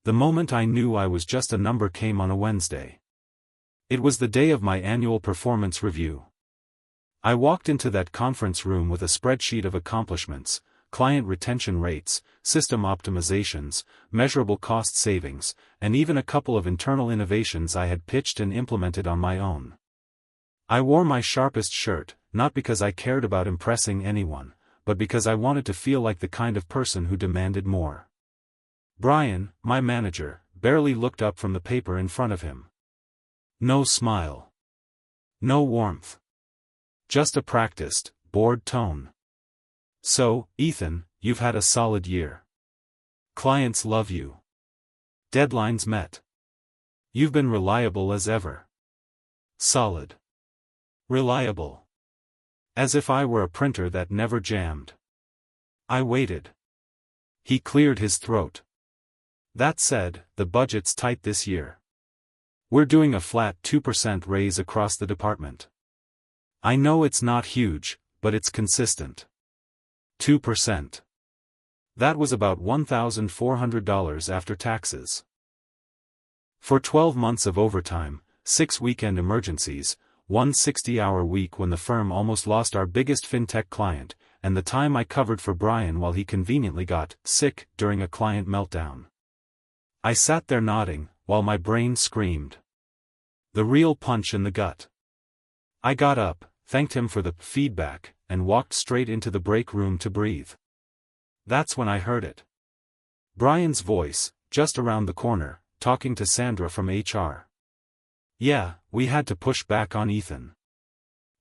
The moment I knew I was just a number came on a Wednesday. It was the day of my annual performance review. I walked into that conference room with a spreadsheet of accomplishments, client retention rates, system optimizations, measurable cost savings, and even a couple of internal innovations I had pitched and implemented on my own. I wore my sharpest shirt, not because I cared about impressing anyone, but because I wanted to feel like the kind of person who demanded more. Brian, my manager, barely looked up from the paper in front of him. No smile. No warmth. Just a practiced, bored tone. So, Ethan, you've had a solid year. Clients love you. Deadlines met. You've been reliable as ever. Solid. Reliable. As if I were a printer that never jammed. I waited. He cleared his throat. That said, the budget's tight this year. We're doing a flat 2% raise across the department. I know it's not huge, but it's consistent. 2%. That was about $1,400 after taxes. For 12 months of overtime, 6 weekend emergencies, one 60-hour week when the firm almost lost our biggest fintech client, and the time I covered for Brian while he conveniently got sick during a client meltdown. I sat there nodding, while my brain screamed. The real punch in the gut. I got up, thanked him for the feedback, and walked straight into the break room to breathe. That's when I heard it. Brian's voice, just around the corner, talking to Sandra from HR. Yeah, we had to push back on Ethan.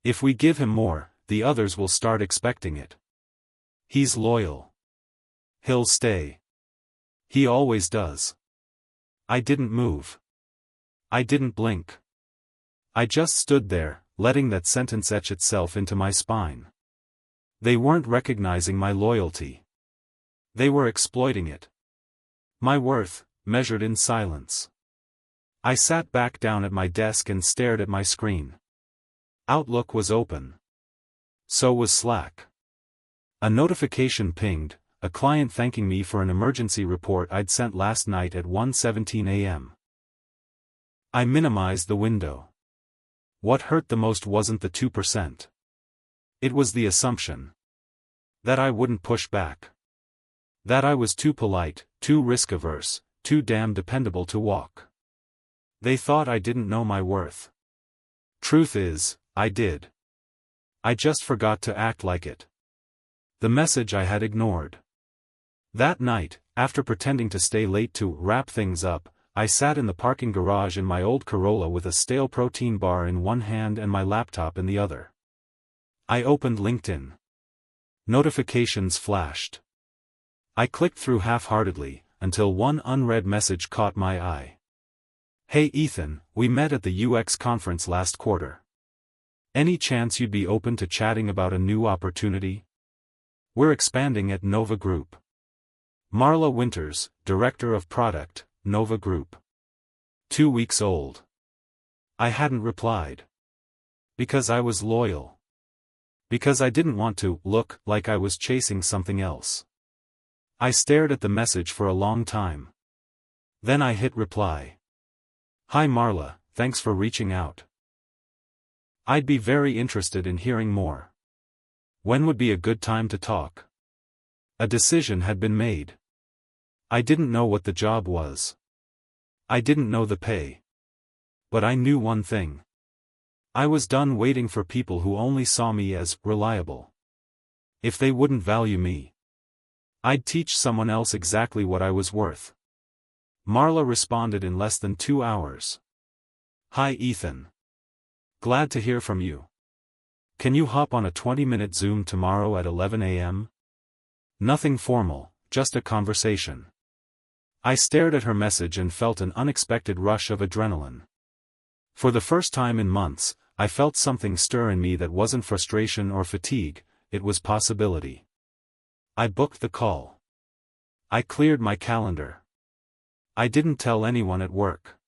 If we give him more, the others will start expecting it. He's loyal. He'll stay. He always does. I didn't move. I didn't blink. I just stood there, letting that sentence etch itself into my spine. They weren't recognizing my loyalty. They were exploiting it. My worth, measured in silence. I sat back down at my desk and stared at my screen. Outlook was open. So was Slack. A notification pinged, a client thanking me for an emergency report I'd sent last night at 1:17 a.m. I minimized the window. What hurt the most wasn't the 2%. It was the assumption. That I wouldn't push back. That I was too polite, too risk-averse, too damn dependable to walk. They thought I didn't know my worth. Truth is, I did. I just forgot to act like it. The message I had ignored. That night, after pretending to stay late to wrap things up, I sat in the parking garage in my old Corolla with a stale protein bar in one hand and my laptop in the other. I opened LinkedIn. Notifications flashed. I clicked through half-heartedly, until one unread message caught my eye. Hey Ethan, we met at the UX conference last quarter. Any chance you'd be open to chatting about a new opportunity? We're expanding at Nova Group. Marla Winters, Director of Product, Nova Group. 2 weeks old. I hadn't replied. Because I was loyal. Because I didn't want to look like I was chasing something else. I stared at the message for a long time. Then I hit reply. Hi Marla, thanks for reaching out. I'd be very interested in hearing more. When would be a good time to talk? A decision had been made. I didn't know what the job was. I didn't know the pay. But I knew one thing. I was done waiting for people who only saw me as reliable. If they wouldn't value me, I'd teach someone else exactly what I was worth. Marla responded in less than 2 hours. Hi Ethan. Glad to hear from you. Can you hop on a 20-minute Zoom tomorrow at 11 a.m.? Nothing formal, just a conversation. I stared at her message and felt an unexpected rush of adrenaline. For the first time in months, I felt something stir in me that wasn't frustration or fatigue, it was possibility. I booked the call. I cleared my calendar. I didn't tell anyone at work.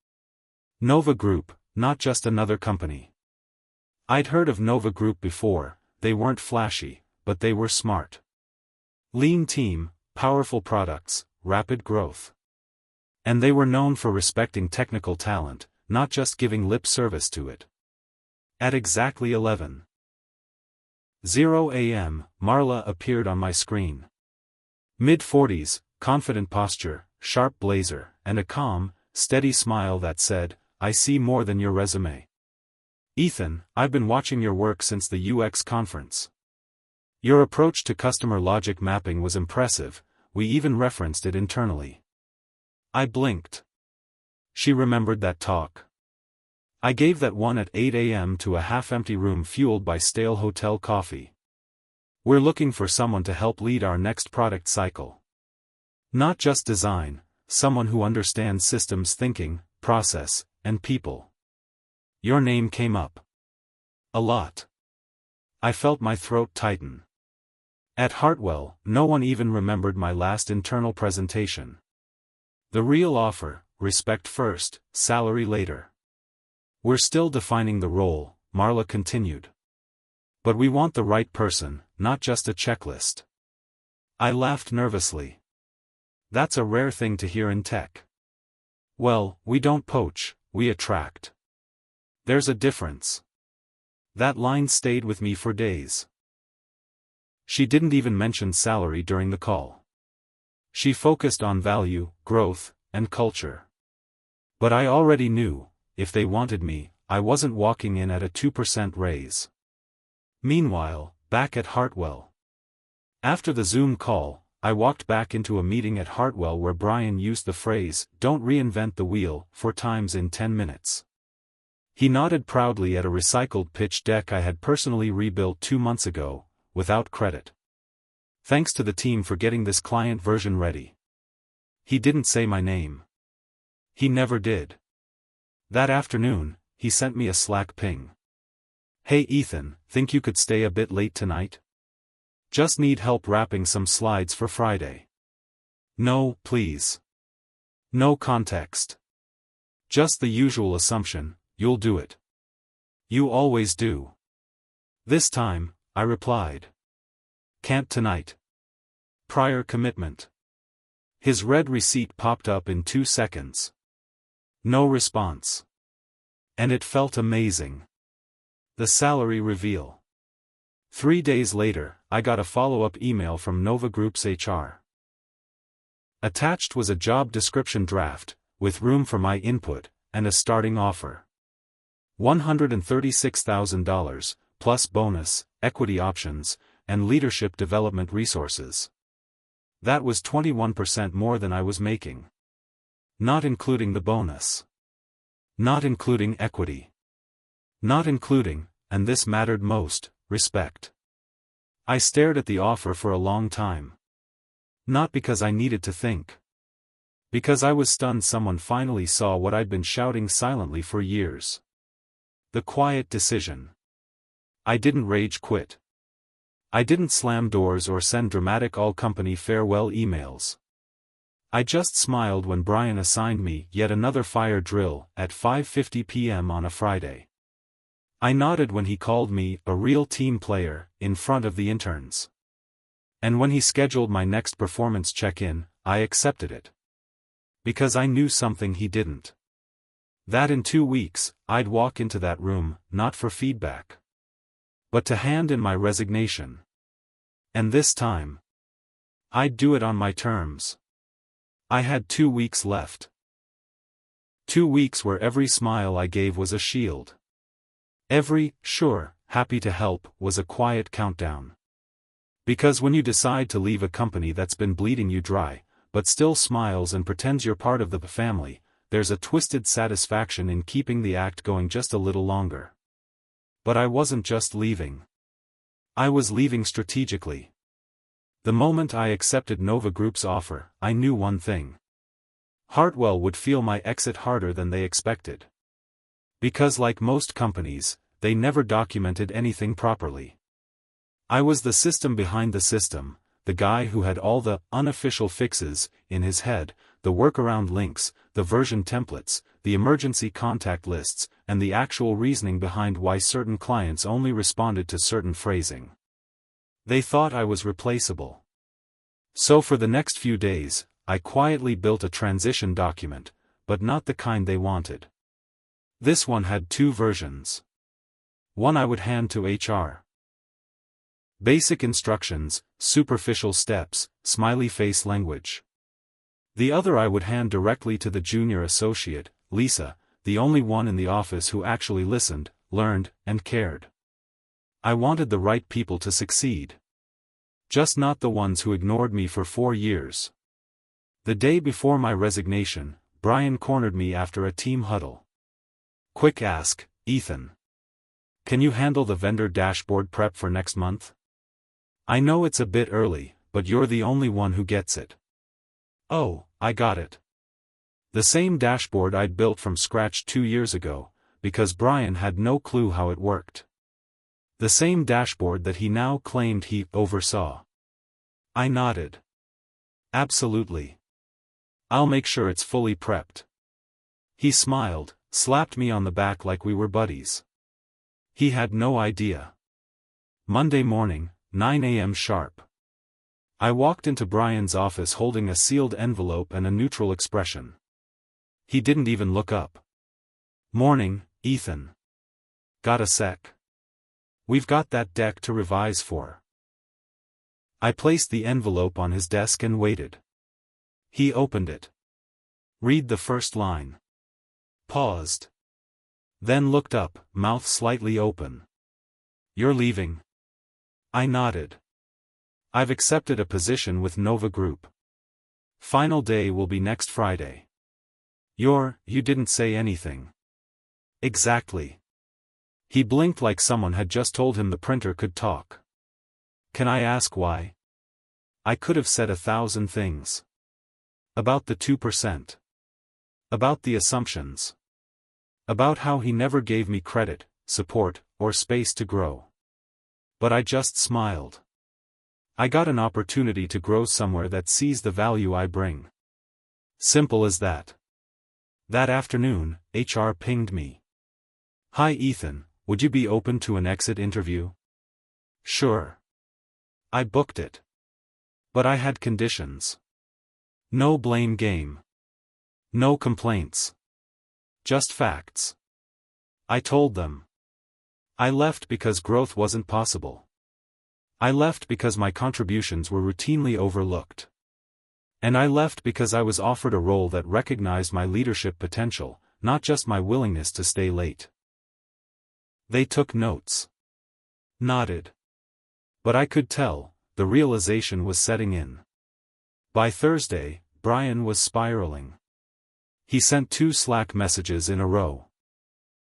Nova Group, not just another company. I'd heard of Nova Group before, they weren't flashy, but they were smart. Lean team, powerful products, rapid growth. And they were known for respecting technical talent, not just giving lip service to it. At exactly 11:00 a.m., Marla appeared on my screen. Mid-40s, confident posture, sharp blazer, and a calm, steady smile that said, "I see more than your resume. Ethan, I've been watching your work since the UX conference. Your approach to customer logic mapping was impressive, we even referenced it internally." I blinked. She remembered that talk. I gave that one at 8 a.m. to a half-empty room fueled by stale hotel coffee. "We're looking for someone to help lead our next product cycle. Not just design, someone who understands systems thinking, process, and people." Your name came up. A lot. I felt my throat tighten. At Hartwell, no one even remembered my last internal presentation. The real offer, respect first, salary later. "We're still defining the role," Marla continued. "But we want the right person, not just a checklist." I laughed nervously. That's a rare thing to hear in tech. "Well, we don't poach, we attract. There's a difference." That line stayed with me for days. She didn't even mention salary during the call. She focused on value, growth, and culture. But I already knew, if they wanted me, I wasn't walking in at a 2% raise. Meanwhile, back at Hartwell. After the Zoom call, I walked back into a meeting at Hartwell where Brian used the phrase, "Don't reinvent the wheel," 4 times in 10 minutes. He nodded proudly at a recycled pitch deck I had personally rebuilt 2 months ago, without credit. "Thanks to the team for getting this client version ready." He didn't say my name. He never did. That afternoon, he sent me a Slack ping. "Hey Ethan, think you could stay a bit late tonight? Just need help wrapping some slides for Friday." No, please. No context. Just the usual assumption, "You'll do it. You always do." This time, I replied. "Can't tonight. Prior commitment." His red receipt popped up in 2 seconds. No response. And it felt amazing. The salary reveal. 3 days later, I got a follow-up email from Nova Group's HR. Attached was a job description draft, with room for my input, and a starting offer. $136,000, plus bonus, equity options, and leadership development resources. That was 21% more than I was making. Not including the bonus. Not including equity. Not including, and this mattered most, respect. I stared at the offer for a long time. Not because I needed to think. Because I was stunned someone finally saw what I'd been shouting silently for years. The quiet decision. I didn't rage quit. I didn't slam doors or send dramatic all-company farewell emails. I just smiled when Brian assigned me yet another fire drill at 5:50 p.m. on a Friday. I nodded when he called me a real team player in front of the interns. And when he scheduled my next performance check-in, I accepted it. Because I knew something he didn't. That in 2 weeks, I'd walk into that room, not for feedback, but to hand in my resignation. And this time, I'd do it on my terms. I had 2 weeks left. 2 weeks where every smile I gave was a shield. Every, "sure, happy to help," was a quiet countdown. Because when you decide to leave a company that's been bleeding you dry, but still smiles and pretends you're part of the family, there's a twisted satisfaction in keeping the act going just a little longer. But I wasn't just leaving. I was leaving strategically. The moment I accepted Nova Group's offer, I knew one thing. Hartwell would feel my exit harder than they expected. Because like most companies, they never documented anything properly. I was the system behind the system, the guy who had all the unofficial fixes in his head, the workaround links, the version templates, the emergency contact lists, and the actual reasoning behind why certain clients only responded to certain phrasing. They thought I was replaceable. So for the next few days, I quietly built a transition document, but not the kind they wanted. This one had two versions. One I would hand to HR. Basic instructions, superficial steps, smiley face language. The other I would hand directly to the junior associate, Lisa, the only one in the office who actually listened, learned, and cared. I wanted the right people to succeed. Just not the ones who ignored me for 4 years. The day before my resignation, Brian cornered me after a team huddle. Quick ask, Ethan. Can you handle the vendor dashboard prep for next month? I know it's a bit early, but you're the only one who gets it. Oh, I got it. The same dashboard I'd built from scratch 2 years ago, because Brian had no clue how it worked. The same dashboard that he now claimed he oversaw. I nodded. Absolutely. I'll make sure it's fully prepped. He smiled, slapped me on the back like we were buddies. He had no idea. Monday morning, 9 a.m. sharp. I walked into Brian's office holding a sealed envelope and a neutral expression. He didn't even look up. Morning, Ethan. Got a sec? We've got that deck to revise for. I placed the envelope on his desk and waited. He opened it. Read the first line. Paused. Then looked up, mouth slightly open. You're leaving? I nodded. I've accepted a position with Nova Group. Final day will be next Friday. You didn't say anything. Exactly. He blinked like someone had just told him the printer could talk. Can I ask why? I could have said 1,000 things. About the 2%. About the assumptions. About how he never gave me credit, support, or space to grow. But I just smiled. I got an opportunity to grow somewhere that sees the value I bring. Simple as that. That afternoon, HR pinged me. Hi Ethan, would you be open to an exit interview? Sure. I booked it. But I had conditions. No blame game. No complaints. Just facts. I told them. I left because growth wasn't possible. I left because my contributions were routinely overlooked. And I left because I was offered a role that recognized my leadership potential, not just my willingness to stay late. They took notes. Nodded. But I could tell, the realization was setting in. By Thursday, Brian was spiraling. He sent 2 Slack messages in a row.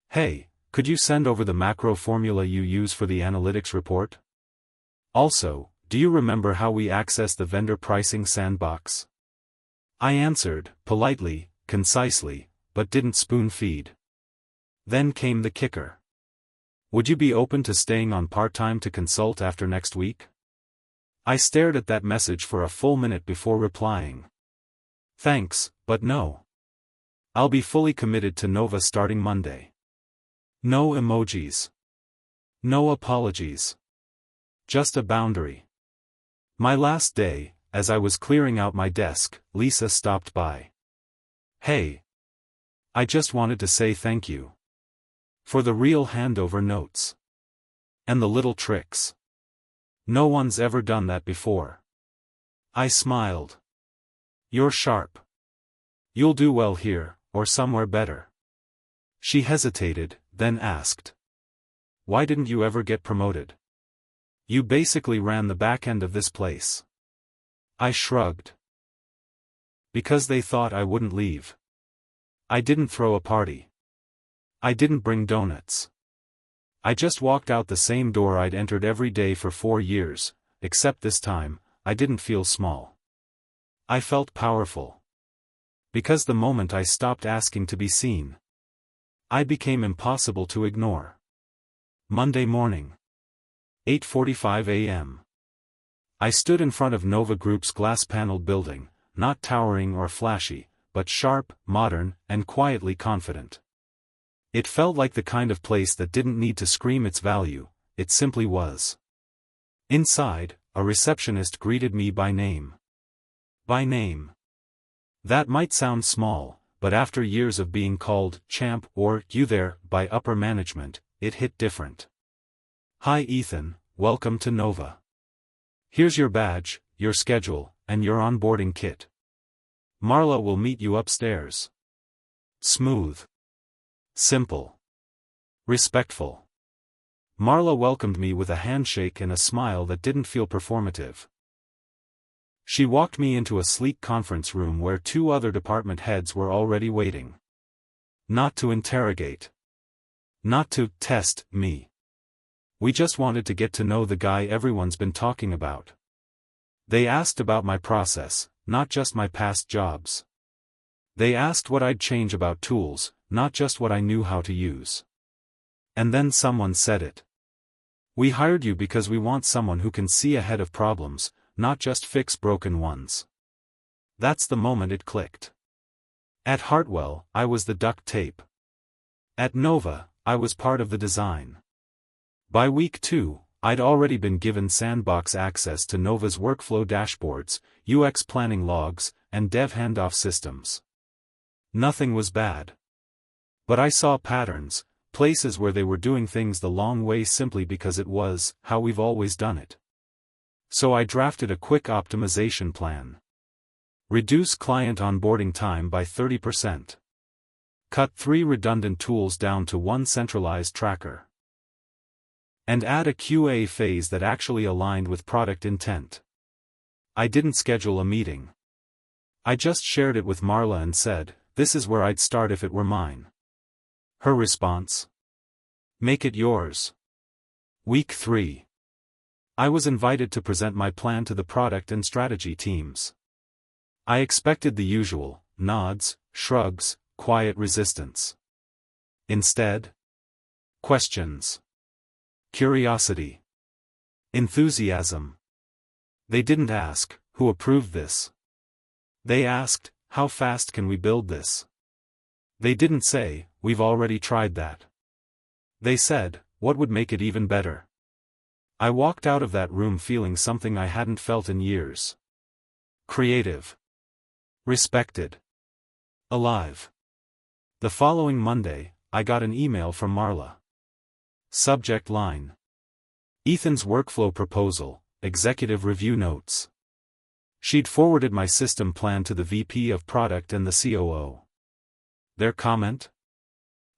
Hey, could you send over the macro formula you use for the analytics report? Also, do you remember how we access the vendor pricing sandbox? I answered, politely, concisely, but didn't spoon feed. Then came the kicker. Would you be open to staying on part-time to consult after next week? I stared at that message for a full minute before replying. Thanks, but no. I'll be fully committed to Nova starting Monday. No emojis. No apologies. Just a boundary. My last day, as I was clearing out my desk, Lisa stopped by. Hey. I just wanted to say thank you. For the real handover notes. And the little tricks. No one's ever done that before. I smiled. You're sharp. You'll do well here, or somewhere better. She hesitated, then asked. Why didn't you ever get promoted? You basically ran the back end of this place. I shrugged. Because they thought I wouldn't leave. I didn't throw a party. I didn't bring donuts. I just walked out the same door I'd entered every day for 4 years, except this time, I didn't feel small. I felt powerful. Because the moment I stopped asking to be seen, I became impossible to ignore. Monday morning. 8:45 a.m. I stood in front of Nova Group's glass-paneled building, not towering or flashy, but sharp, modern, and quietly confident. It felt like the kind of place that didn't need to scream its value, it simply was. Inside, a receptionist greeted me by name. By name. That might sound small, but after years of being called champ or you there by upper management, it hit different. Hi Ethan, welcome to Nova. Here's your badge, your schedule, and your onboarding kit. Marla will meet you upstairs. Smooth. Simple. Respectful. Marla welcomed me with a handshake and a smile that didn't feel performative. She walked me into a sleek conference room where 2 other department heads were already waiting. Not to interrogate. Not to test me. We just wanted to get to know the guy everyone's been talking about. They asked about my process, not just my past jobs. They asked what I'd change about tools, not just what I knew how to use. And then someone said it. We hired you because we want someone who can see ahead of problems, not just fix broken ones. That's the moment it clicked. At Hartwell, I was the duct tape. At Nova, I was part of the design. By week 2, I'd already been given sandbox access to Nova's workflow dashboards, UX planning logs, and dev handoff systems. Nothing was bad. But I saw patterns, places where they were doing things the long way simply because it was how we've always done it. So I drafted a quick optimization plan. Reduce client onboarding time by 30%. Cut 3 redundant tools down to 1 centralized tracker. And add a QA phase that actually aligned with product intent. I didn't schedule a meeting. I just shared it with Marla and said, this is where I'd start if it were mine. Her response? Make it yours. Week 3. I was invited to present my plan to the product and strategy teams. I expected the usual, nods, shrugs, quiet resistance. Instead, questions. Curiosity. Enthusiasm. They didn't ask, who approved this? They asked, how fast can we build this? They didn't say, we've already tried that. They said, what would make it even better? I walked out of that room feeling something I hadn't felt in years. Creative. Respected. Alive. The following Monday, I got an email from Marla. Subject line. Ethan's workflow proposal, executive review notes. She'd forwarded my system plan to the VP of product and the COO. Their comment?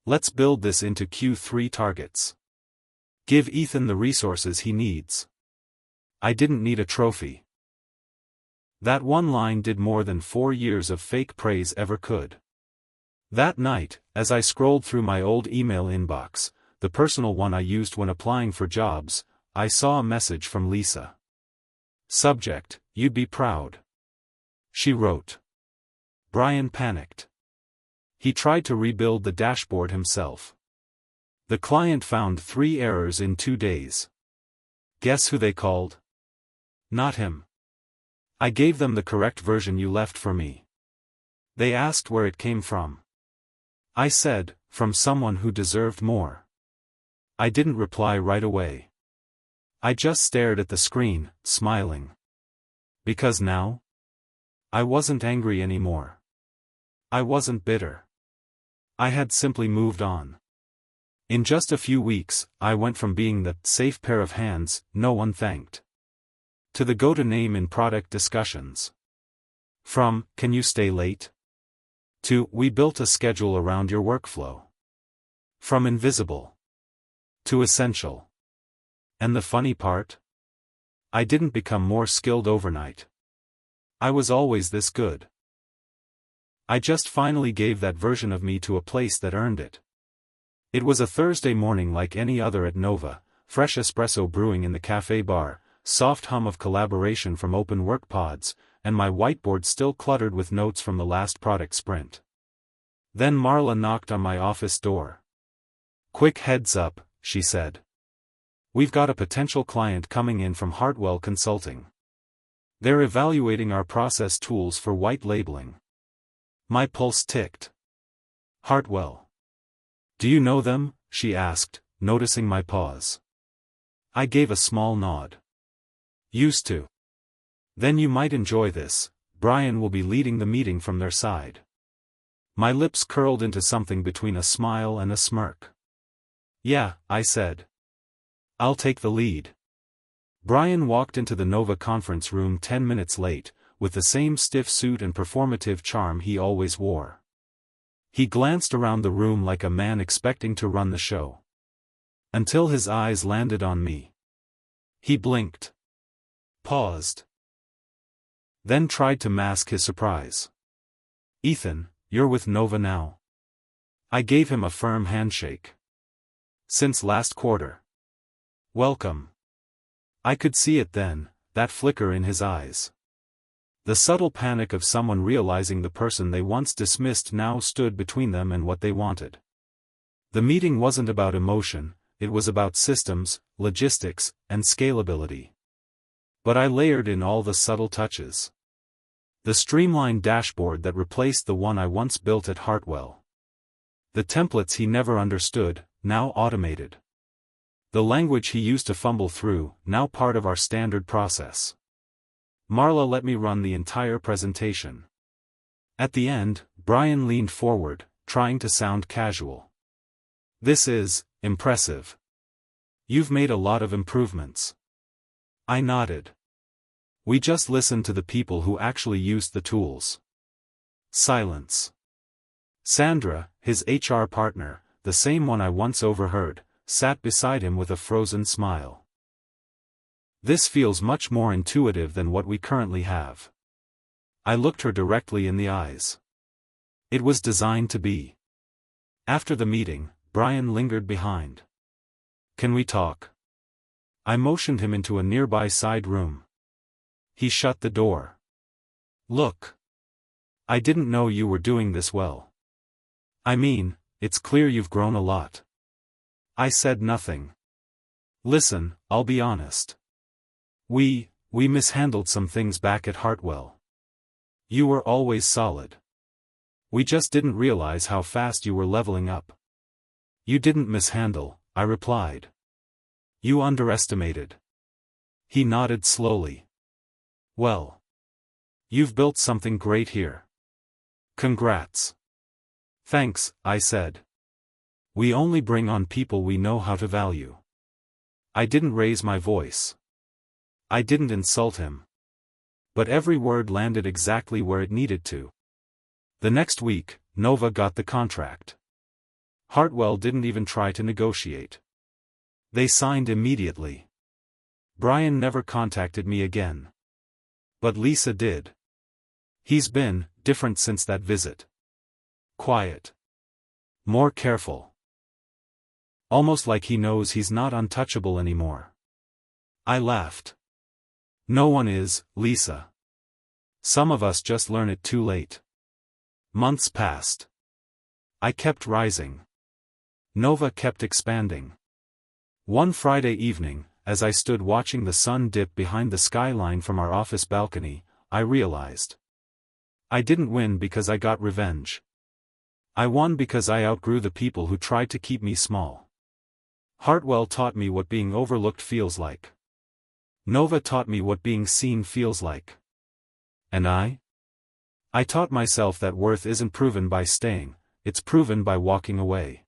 Let's build this into Q3 targets. Give Ethan the resources he needs. I didn't need a trophy. That one line did more than 4 years of fake praise ever could. That night, as I scrolled through my old email inbox, the personal one I used when applying for jobs, I saw a message from Lisa. Subject, you'd be proud. She wrote. Brian panicked. He tried to rebuild the dashboard himself. The client found 3 errors in 2 days. Guess who they called? Not him. I gave them the correct version you left for me. They asked where it came from. I said, from someone who deserved more. I didn't reply right away. I just stared at the screen, smiling. Because now? I wasn't angry anymore. I wasn't bitter. I had simply moved on. In just a few weeks, I went from being the safe pair of hands no one thanked, to the go-to name in product discussions. From, can you stay late? To, we built a schedule around your workflow. From invisible to essential. And the funny part? I didn't become more skilled overnight. I was always this good. I just finally gave that version of me to a place that earned it. It was a Thursday morning like any other at Nova, fresh espresso brewing in the cafe bar, soft hum of collaboration from open work pods, and my whiteboard still cluttered with notes from the last product sprint. Then Marla knocked on my office door. Quick heads up, she said. We've got a potential client coming in from Hartwell Consulting. They're evaluating our process tools for white labeling. My pulse ticked. Hartwell. Do you know them? She asked, noticing my pause. I gave a small nod. Used to. Then you might enjoy this, Brian will be leading the meeting from their side. My lips curled into something between a smile and a smirk. Yeah, I said. I'll take the lead. Brian walked into the Nova conference room 10 minutes late, with the same stiff suit and performative charm he always wore. He glanced around the room like a man expecting to run the show. Until his eyes landed on me. He blinked. Paused. Then tried to mask his surprise. Ethan, you're with Nova now. I gave him a firm handshake. Since last quarter. Welcome. I could see it then, that flicker in his eyes. The subtle panic of someone realizing the person they once dismissed now stood between them and what they wanted. The meeting wasn't about emotion, it was about systems, logistics, and scalability. But I layered in all the subtle touches. The streamlined dashboard that replaced the one I once built at Hartwell. The templates he never understood, now automated. The language he used to fumble through, now part of our standard process. Marla let me run the entire presentation. At the end, Brian leaned forward, trying to sound casual. This is impressive. You've made a lot of improvements. I nodded. We just listened to the people who actually used the tools. Silence. Sandra, his HR partner, the same one I once overheard, sat beside him with a frozen smile. This feels much more intuitive than what we currently have. I looked her directly in the eyes. It was designed to be. After the meeting, Brian lingered behind. Can we talk? I motioned him into a nearby side room. He shut the door. Look. I didn't know you were doing this well. I mean, it's clear you've grown a lot. I said nothing. Listen, I'll be honest. We mishandled some things back at Hartwell. You were always solid. We just didn't realize how fast you were leveling up. You didn't mishandle, I replied. You underestimated. He nodded slowly. Well. You've built something great here. Congrats. Thanks, I said. We only bring on people we know how to value. I didn't raise my voice. I didn't insult him. But every word landed exactly where it needed to. The next week, Nova got the contract. Hartwell didn't even try to negotiate. They signed immediately. Brian never contacted me again. But Lisa did. He's been different since that visit. Quiet. More careful. Almost like he knows he's not untouchable anymore. I laughed. No one is, Lisa. Some of us just learn it too late. Months passed. I kept rising. Nova kept expanding. One Friday evening, as I stood watching the sun dip behind the skyline from our office balcony, I realized. I didn't win because I got revenge. I won because I outgrew the people who tried to keep me small. Hartwell taught me what being overlooked feels like. Nova taught me what being seen feels like. And I taught myself that worth isn't proven by staying, it's proven by walking away.